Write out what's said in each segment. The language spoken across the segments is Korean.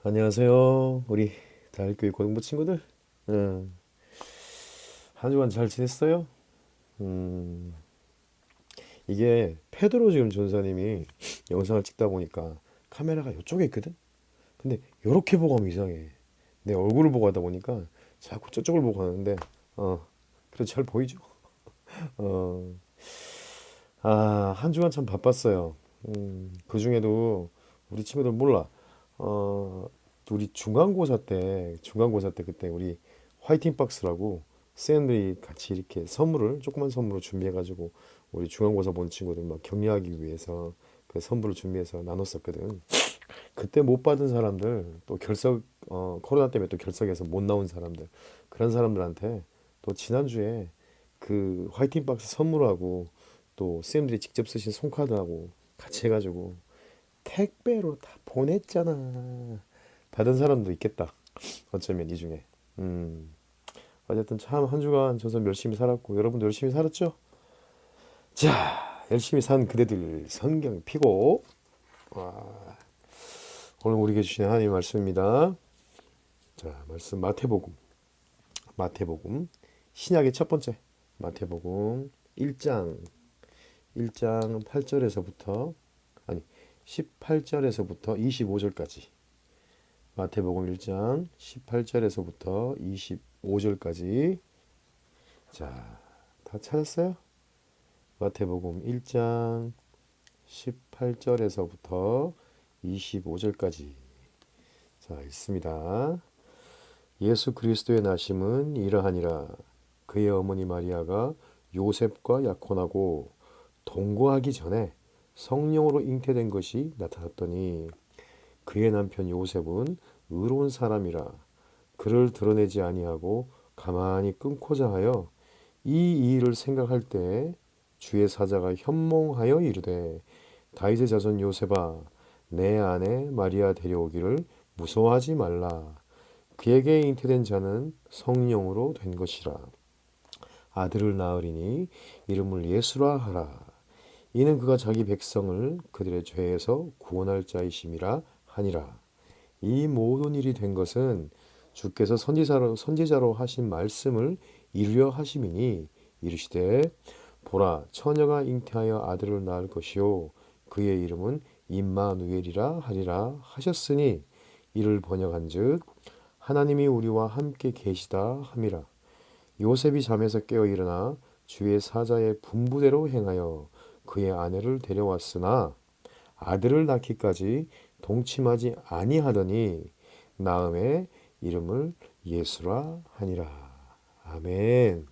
안녕하세요. 우리 대학교의 고등부 친구들. 음, 한 주간 잘 지냈어요? 음, 이게 페드로 지금 전사님이 영상을 찍다 보니까 카메라가 이쪽에 있거든? 근데 이렇게 보고 하면 이상해. 내 얼굴을 보고 하다 보니까 자꾸 저쪽을 보고 하는데, 그래도 잘 보이죠? 어, 한 주간 참 바빴어요. 그 중에도 우리 친구들 몰라. 어, 우리 중간고사 때 그때 우리 화이팅 박스라고 쌤들이 같이 이렇게 조그만 선물을 준비해가지고 우리 중간고사 본 친구들 막 격려하기 위해서 그 선물을 준비해서 나눴었거든. 그때 못 받은 사람들 또 코로나 때문에 또 결석해서 못 나온 사람들 그런 사람들한테 또 지난주에 그 화이팅 박스 선물하고 또 쌤들이 직접 쓰신 손카드하고 같이 해가지고 택배로 다 보냈잖아. 받은 사람도 있겠다. 어쩌면 이 중에. 음, 어쨌든 참 한 주간 저선 열심히 살았고 여러분도 열심히 살았죠? 자, 열심히 산 그대들 성경 피고 오늘 우리에게 주신 하나님의 말씀입니다. 자, 말씀 마태복음 신약의 첫 번째 마태복음 1장 8절에서부터 아니 18절에서부터 25절까지 마태복음 1장 18절에서부터 25절까지 자, 다 찾았어요? 마태복음 1장 18절에서부터 25절까지 자, 있습니다. 예수 그리스도의 나심은 이러하니라. 그의 어머니 마리아가 요셉과 약혼하고 동거하기 전에 성령으로 잉태된 것이 나타났더니 그의 남편 요셉은 의로운 사람이라 그를 드러내지 아니하고 가만히 끊고자 하여 이 일을 생각할 때 주의 사자가 현몽하여 이르되 다윗의 자손 요셉아 내 아내 마리아 데려오기를 무서워하지 말라. 그에게 잉태된 자는 성령으로 된 것이라. 아들을 낳으리니 이름을 예수라 하라. 이는 그가 자기 백성을 그들의 죄에서 구원할 자이심이라 하니라. 이 모든 일이 된 것은 주께서 선지자로 하신 말씀을 이루려 하심이니 이르시되 보라 처녀가 잉태하여 아들을 낳을 것이요 그의 이름은 임마누엘이라 하리라 하셨으니 이를 번역한즉 하나님이 우리와 함께 계시다 함이라. 요셉이 잠에서 깨어 일어나 주의 사자의 분부대로 행하여 그의 아내를 데려왔으나 아들을 낳기까지 동침하지 아니하더니 나음의 이름을 예수라 하니라. 아멘.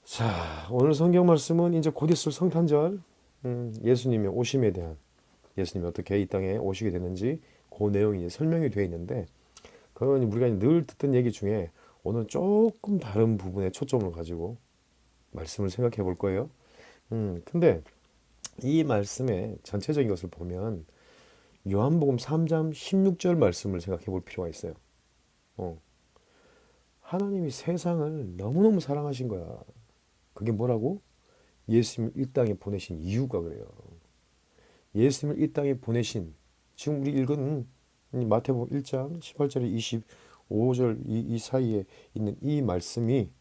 자, 오늘 성경 말씀은 이제 곧 있을 성탄절, 예수님의 오심에 대한 예수님이 어떻게 이 땅에 오시게 되는지 그 내용이 이제 설명이 되어 있는데 그건 우리가 늘 듣던 얘기 중에 오늘 조금 다른 부분에 초점을 가지고 말씀을 생각해 볼 거예요. 근데 이 말씀의 전체적인 것을 보면 요한복음 3장 16절 말씀을 생각해 볼 필요가 있어요. 어, 하나님이 세상을 너무너무 사랑하신 거야. 그게 뭐라고? 예수님을 이 땅에 보내신 이유가 그래요. 예수님을 이 땅에 보내신 지금 우리 읽은 마태복음 1장 18절에 25절 이 사이에 있는 이 말씀이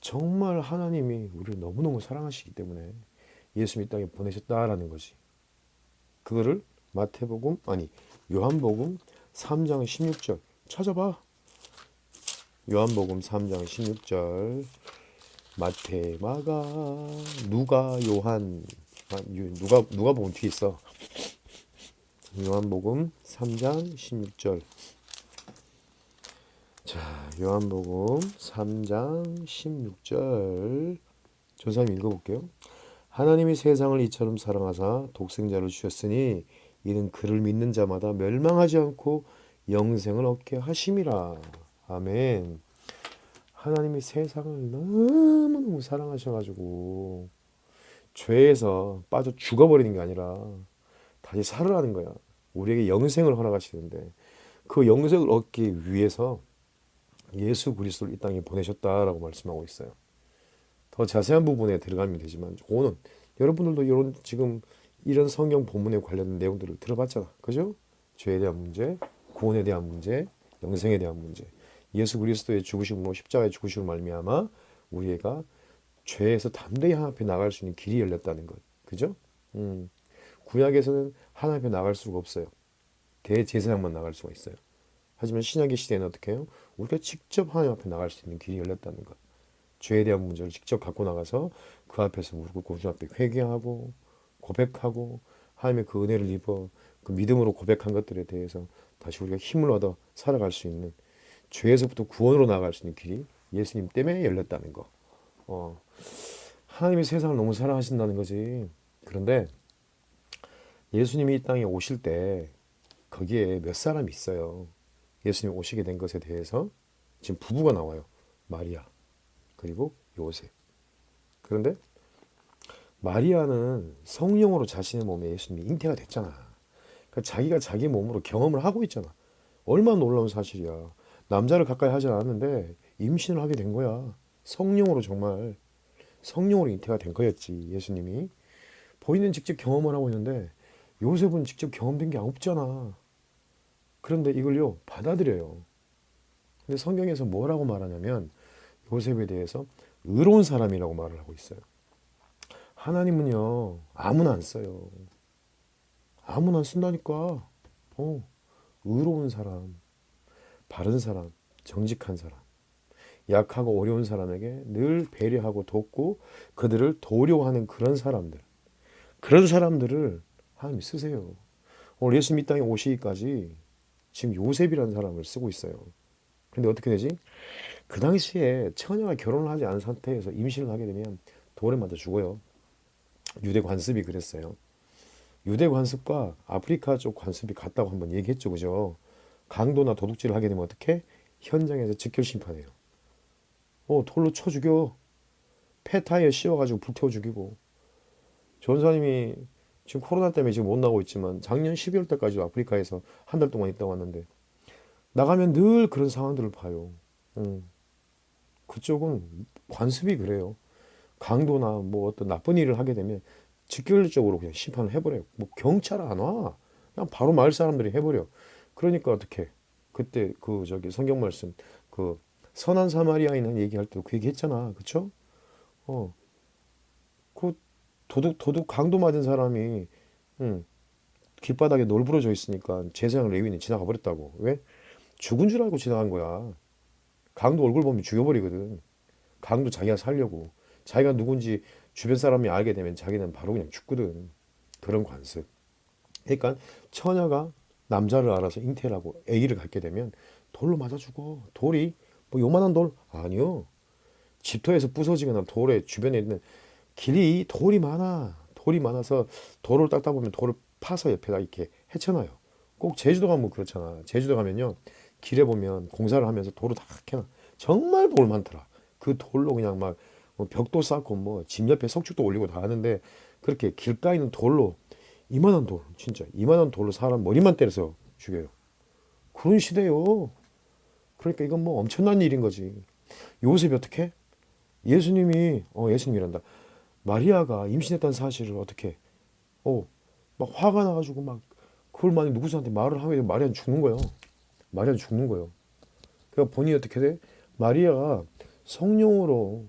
정말 하나님이 우리를 너무너무 사랑하시기 때문에 예수님 이 땅에 보내셨다라는 거지. 그거를 요한복음 3장 16절 찾아봐. 요한복음 3장 16절. 마태, 마가, 누가, 요한. 누가복음 뒤에 있어. 요한복음 3장 16절. 자, 요한복음 3장 16절. 전사님 읽어볼게요. 하나님이 세상을 이처럼 사랑하사 독생자를 주셨으니 이는 그를 믿는 자마다 멸망하지 않고 영생을 얻게 하심이라. 아멘. 하나님이 세상을 너무너무 사랑하셔가지고 죄에서 빠져 죽어버리는 게 아니라 다시 살으라는 거야. 우리에게 영생을 허락하시는데 그 영생을 얻기 위해서 예수 그리스도를 이 땅에 보내셨다라고 말씀하고 있어요. 더 자세한 부분에 들어가면 되지만 오늘 여러분들도 이런 지금 이런 성경 본문에 관련된 내용들을 들어봤잖아. 그죠? 죄에 대한 문제, 구원에 대한 문제, 영생에 대한 문제. 예수 그리스도의 죽으심으로 십자가의 죽으심으로 말미암아 우리가 죄에서 담대히 하나님 앞에 나갈 수 있는 길이 열렸다는 것. 그죠? 구약에서는 하나님 앞에 나갈 수가 없어요. 대제사장만 나갈 수가 있어요. 하지만 신약의 시대에는 어떻게 해요? 우리가 직접 하나님 앞에 나갈 수 있는 길이 열렸다는 것. 죄에 대한 문제를 직접 갖고 나가서 그 앞에서 무릎 꿇고 주 앞에 회개하고 고백하고 하나님의 그 은혜를 입어 그 믿음으로 고백한 것들에 대해서 다시 우리가 힘을 얻어 살아갈 수 있는 죄에서부터 구원으로 나아갈 수 있는 길이 예수님 때문에 열렸다는 거. 하나님이 세상을 너무 사랑하신다는 거지. 그런데 예수님이 이 땅에 오실 때 거기에 몇 사람이 있어요. 예수님이 오시게 된 것에 대해서 지금 부부가 나와요. 마리아 그리고 요셉. 그런데 마리아는 성령으로 자신의 몸에 예수님이 잉태가 됐잖아. 그러니까 자기가 자기 몸으로 경험을 하고 있잖아. 얼마나 놀라운 사실이야. 남자를 가까이 하지 않았는데 임신을 하게 된 거야. 성령으로 정말 성령으로 잉태가 된 거였지. 예수님이 본인은 직접 경험을 하고 있는데 요셉은 직접 경험된 게 없잖아. 그런데 이걸요 받아들여요. 근데 성경에서 뭐라고 말하냐면 요셉에 대해서 의로운 사람이라고 말을 하고 있어요. 하나님은요 아무나 안 써요. 아무나 안 쓴다니까. 의로운 사람, 바른 사람, 정직한 사람, 약하고 어려운 사람에게 늘 배려하고 돕고 그들을 도우려고 하는 그런 사람들을 하나님이 쓰세요. 오늘 예수님 이 땅에 오시기까지 지금 요셉이라는 사람을 쓰고 있어요. 근데 어떻게 되지? 그 당시에 처녀가 결혼을 하지 않은 상태에서 임신을 하게 되면 돌에 맞아 죽어요. 유대 관습이 그랬어요. 유대 관습과 아프리카 쪽 관습이 같다고 한번 얘기했죠. 그죠? 강도나 도둑질을 하게 되면 어떻게? 현장에서 즉결 심판해요. 돌로 쳐 죽여. 폐타에 씌워가지고 불태워 죽이고. 전사님이 지금 코로나 때문에 지금 못 나오고 있지만 작년 12월 때까지도 아프리카에서 한 달 동안 있다 왔는데 나가면 늘 그런 상황들을 봐요. 그쪽은 관습이 그래요. 강도나 뭐 어떤 나쁜 일을 하게 되면 직결적으로 그냥 심판을 해버려요. 뭐 경찰 안 와. 그냥 바로 마을 사람들이 해버려. 그러니까 어떻게 그때 그 저기 성경 말씀 그 선한 사마리아인은 얘기할 때도 그 얘기 했잖아. 그쵸? 어, 그 도둑 강도 맞은 사람이 응, 길바닥에 널브러져 있으니까 제사장 레위인이 지나가 버렸다고. 왜? 죽은 줄 알고 지나간 거야. 강도 얼굴 보면 죽여버리거든. 강도 자기가 살려고. 자기가 누군지 주변 사람이 알게 되면 자기는 바로 그냥 죽거든. 그런 관습. 그러니까 처녀가 남자를 알아서 잉태를 하고 아기를 갖게 되면 돌로 맞아 죽어. 돌이 뭐 요만한 돌? 아니요. 집터에서 부서지거나 돌에 주변에 있는 길이 돌이 많아. 돌이 많아서 돌을 닦다 보면 돌을 파서 옆에다 이렇게 헤쳐놔요. 꼭 제주도 가면 그렇잖아. 제주도 가면요. 길에 보면 공사를 하면서 돌을 다 해놔. 정말 돌 많더라. 그 돌로 그냥 막 벽도 쌓고 뭐 집 옆에 석축도 올리고 다 하는데 그렇게 길가에 있는 돌로 이만한 돌 진짜 이만한 돌로 사람 머리만 때려서 죽여요. 그런 시대요. 그러니까 이건 뭐 엄청난 일인 거지. 요셉이 어떻게? 예수님이란다. 마리아가 임신했다는 사실을 어떻게? 막 화가 나가지고 막 그걸 만약 누구한테 말을 하게 되면 마리아는 죽는 거예요. 마리아는 죽는 거예요. 그러니까 본인이 어떻게 돼? 마리아가 성령으로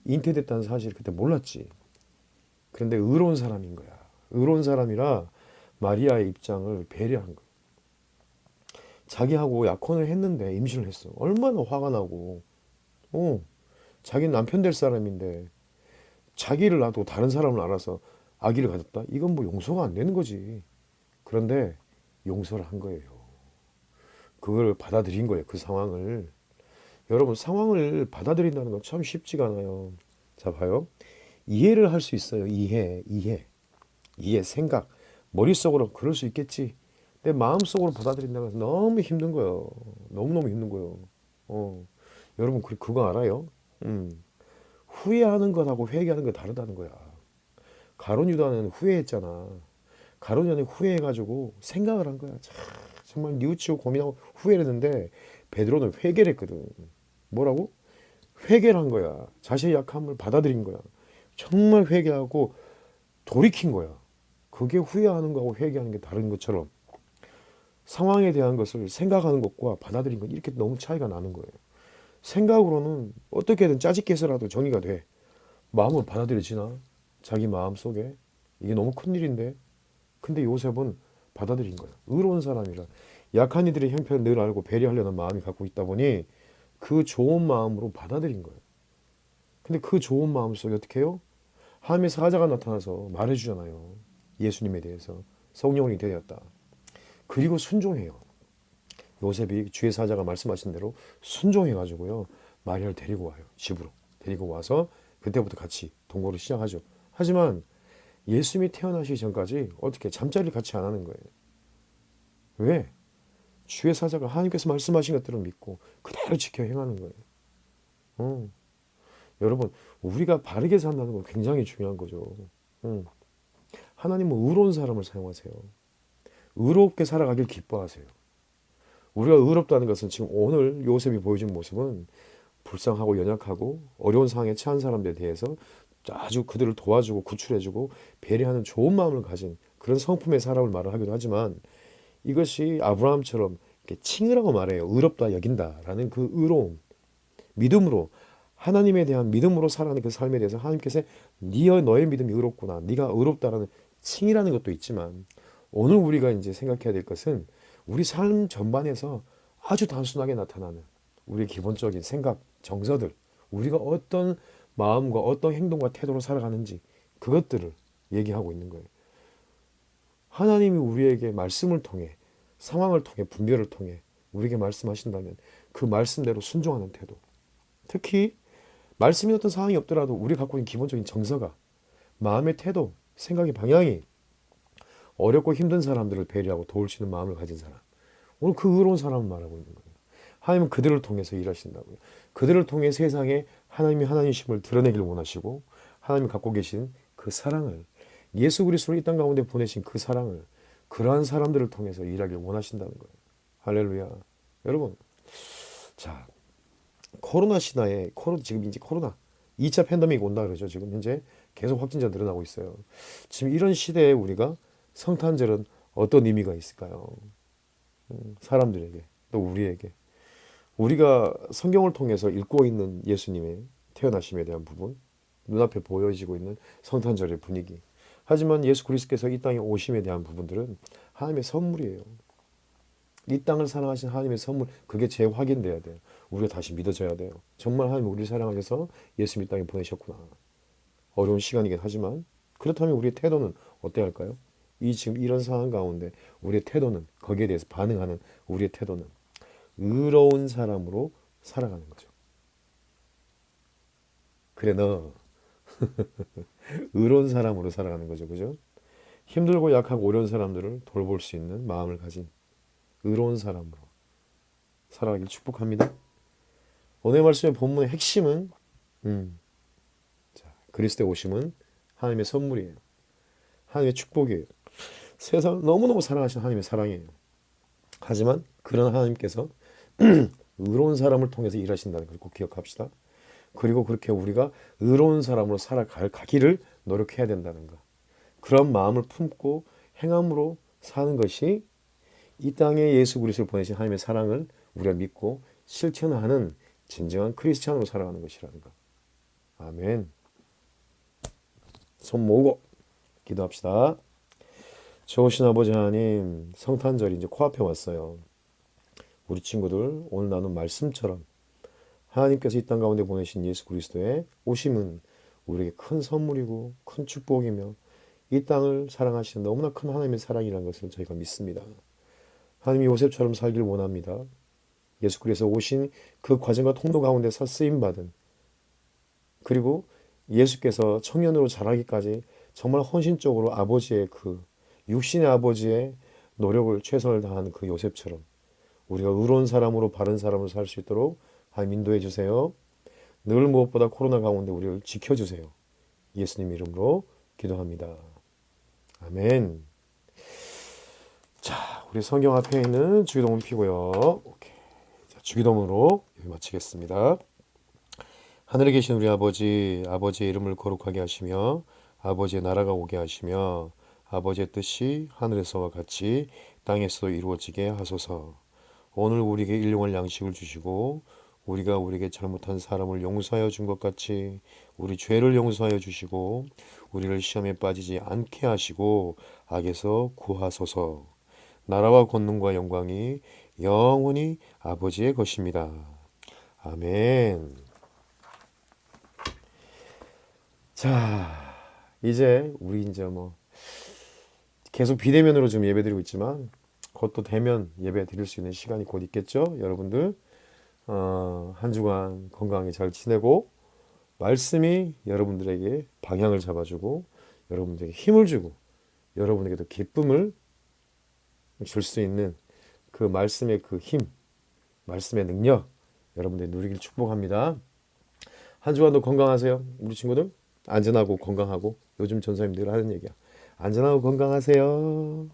잉태됐다는 사실을 그때 몰랐지. 그런데 의로운 사람인 거야. 의로운 사람이라 마리아의 입장을 배려한 거야. 자기하고 약혼을 했는데 임신을 했어. 얼마나 화가 나고. 어, 자기 남편 될 사람인데 자기를 놔두고 다른 사람을 알아서 아기를 가졌다? 이건 뭐 용서가 안 되는 거지. 그런데 용서를 한 거예요. 그걸 받아들인 거예요. 그 상황을. 여러분, 상황을 받아들인다는 건 참 쉽지가 않아요. 자, 봐요. 이해를 할 수 있어요. 이해, 생각. 머릿속으로 그럴 수 있겠지. 내 마음속으로 받아들인다는 것은 너무 힘든 거예요. 너무너무 힘든 거예요. 어, 여러분, 그거 알아요? 음, 후회하는 것하고 회개하는 거 다르다는 거야. 가룟 유다는 후회했잖아. 가룟 유다는 후회해가지고 생각을 한 거야. 정말 뉘우치고 고민하고 후회를 했는데 베드로는 회개를 했거든. 뭐라고? 회개를 한 거야. 자신의 약함을 받아들인 거야. 정말 회개하고 돌이킨 거야. 그게 후회하는 거하고 회개하는 게 다른 것처럼 상황에 대한 것을 생각하는 것과 받아들인 것 이렇게 너무 차이가 나는 거예요. 생각으로는 어떻게든 짜집게 해서라도 정의가 돼. 마음은 받아들여지나? 자기 마음 속에 이게 너무 큰 일인데. 근데 요셉은 받아들인 거야. 의로운 사람이라 약한 이들의 형편을 늘 알고 배려하려는 마음이 갖고 있다 보니 그 좋은 마음으로 받아들인 거예요. 근데 그 좋은 마음 속에 어떻게 해요? 하나님의 사자가 나타나서 말해주잖아요. 예수님에 대해서 성령이 되었다. 그리고 순종해요. 요셉이 주의 사자가 말씀하신 대로 순종해가지고요. 마리아를 데리고 와요. 집으로. 데리고 와서 그때부터 같이 동거를 시작하죠. 하지만 예수님이 태어나시기 전까지 어떻게 잠자리를 같이 안 하는 거예요. 왜? 주의 사자가 하나님께서 말씀하신 것들을 믿고 그대로 지켜 행하는 거예요. 어. 여러분, 우리가 바르게 산다는 건 굉장히 중요한 거죠. 하나님은 의로운 사람을 사용하세요. 의롭게 살아가길 기뻐하세요. 우리가 의롭다는 것은 지금 오늘 요셉이 보여준 모습은 불쌍하고 연약하고 어려운 상황에 처한 사람들에 대해서 아주 그들을 도와주고 구출해주고 배려하는 좋은 마음을 가진 그런 성품의 사람을 말을 하기도 하지만 이것이 아브라함처럼 이렇게 칭의라고 말해요. 의롭다 여긴다라는 그 의로움, 믿음으로 하나님에 대한 믿음으로 살아가는 그 삶에 대해서 하나님께서 너의 믿음이 의롭구나, 네가 의롭다라는 칭의라는 것도 있지만 오늘 우리가 이제 생각해야 될 것은 우리 삶 전반에서 아주 단순하게 나타나는 우리의 기본적인 생각, 정서들, 우리가 어떤 마음과 어떤 행동과 태도로 살아가는지 그것들을 얘기하고 있는 거예요. 하나님이 우리에게 말씀을 통해 상황을 통해 분별을 통해 우리에게 말씀하신다면 그 말씀대로 순종하는 태도. 특히 말씀이 어떤 상황이 없더라도 우리 갖고 있는 기본적인 정서가 마음의 태도, 생각의 방향이 어렵고 힘든 사람들을 배려하고 도울 수 있는 마음을 가진 사람. 오늘 그 의로운 사람을 말하고 있는 거예요. 하나님은 그들을 통해서 일하신다고요. 그들을 통해 세상에 하나님이 하나님이심을 드러내기를 원하시고 하나님이 갖고 계신 그 사랑을 예수 그리스도를 이 땅 가운데 보내신 그 사랑을 그러한 사람들을 통해서 일하길 원하신다는 거예요. 할렐루야. 여러분, 자, 코로나 시대에 지금 이제 코로나 2차 팬데믹 온다 그러죠. 지금 현재 계속 확진자 늘어나고 있어요. 지금 이런 시대에 우리가 성탄절은 어떤 의미가 있을까요? 사람들에게 또 우리에게 우리가 성경을 통해서 읽고 있는 예수님의 태어나심에 대한 부분 눈앞에 보여지고 있는 성탄절의 분위기 하지만 예수 그리스도께서 이 땅에 오심에 대한 부분들은 하나님의 선물이에요. 이 땅을 사랑하신 하나님의 선물 그게 재확인돼야 돼요. 우리가 다시 믿어져야 돼요. 정말 하나님 우리를 사랑하셔서 예수님 이 땅에 보내셨구나. 어려운 시간이긴 하지만 그렇다면 우리의 태도는 어때야 할까요? 지금 이런 상황 가운데 우리의 태도는 거기에 대해서 반응하는 우리의 태도는 의로운 사람으로 살아가는 거죠. 그래 너 의로운 사람으로 살아가는 거죠. 그죠? 힘들고 약하고 어려운 사람들을 돌볼 수 있는 마음을 가진 의로운 사람으로 살아가길 축복합니다. 오늘 말씀의 본문의 핵심은 그리스도의 오심은 하나님의 선물이에요. 하나님의 축복이에요. 세상을 너무너무 사랑하신 하나님의 사랑이에요. 하지만 그런 하나님께서 의로운 사람을 통해서 일하신다는 걸 꼭 기억합시다. 그리고 그렇게 우리가 의로운 사람으로 살아가기를 노력해야 된다는 것. 그런 마음을 품고 행함으로 사는 것이 이 땅에 예수 그리스도를 보내신 하나님의 사랑을 우리가 믿고 실천하는 진정한 크리스찬으로 살아가는 것이라는 것. 아멘. 손 모으고 기도합시다. 좋으신 아버지 하나님, 성탄절이 이제 코앞에 왔어요. 우리 친구들 오늘 나눈 말씀처럼 하나님께서 이 땅 가운데 보내신 예수 그리스도의 오심은 우리에게 큰 선물이고 큰 축복이며 이 땅을 사랑하시는 너무나 큰 하나님의 사랑이라는 것을 저희가 믿습니다. 하나님이 요셉처럼 살기를 원합니다. 예수 그리스도 오신 그 과정과 통도 가운데서 쓰임받은, 그리고 예수께서 청년으로 자라기까지 정말 헌신적으로 아버지의 그 육신의 아버지의 노력을 최선을 다하는 그 요셉처럼 우리가 의로운 사람으로 바른 사람으로 살 수 있도록 하나님 인도해 주세요. 늘 무엇보다 코로나 가운데 우리를 지켜주세요. 예수님 이름으로 기도합니다. 아멘. 자, 우리 성경 앞에 있는 주기도문 피고요. 오케이. 자, 주기도문으로 여기 마치겠습니다. 하늘에 계신 우리 아버지, 아버지의 이름을 거룩하게 하시며 아버지의 나라가 오게 하시며 아버지의 뜻이 하늘에서와 같이 땅에서도 이루어지게 하소서. 오늘 우리에게 일용할 양식을 주시고 우리가 우리에게 잘못한 사람을 용서하여 준 것 같이 우리 죄를 용서하여 주시고 우리를 시험에 빠지지 않게 하시고 악에서 구하소서. 나라와 권능과 영광이 영원히 아버지의 것입니다. 아멘. 자, 이제 우리 이제 뭐 계속 비대면으로 지금 예배드리고 있지만 그것도 대면 예배 드릴 수 있는 시간이 곧 있겠죠. 여러분들 한 주간 건강히 잘 지내고 말씀이 여러분들에게 방향을 잡아주고 여러분들에게 힘을 주고 여러분에게도 기쁨을 줄 수 있는 그 말씀의 그 힘, 말씀의 능력 여러분들이 누리길 축복합니다. 한 주간도 건강하세요. 우리 친구들 안전하고 건강하고 요즘 전사님들 하는 얘기야. 안전하고 건강하세요.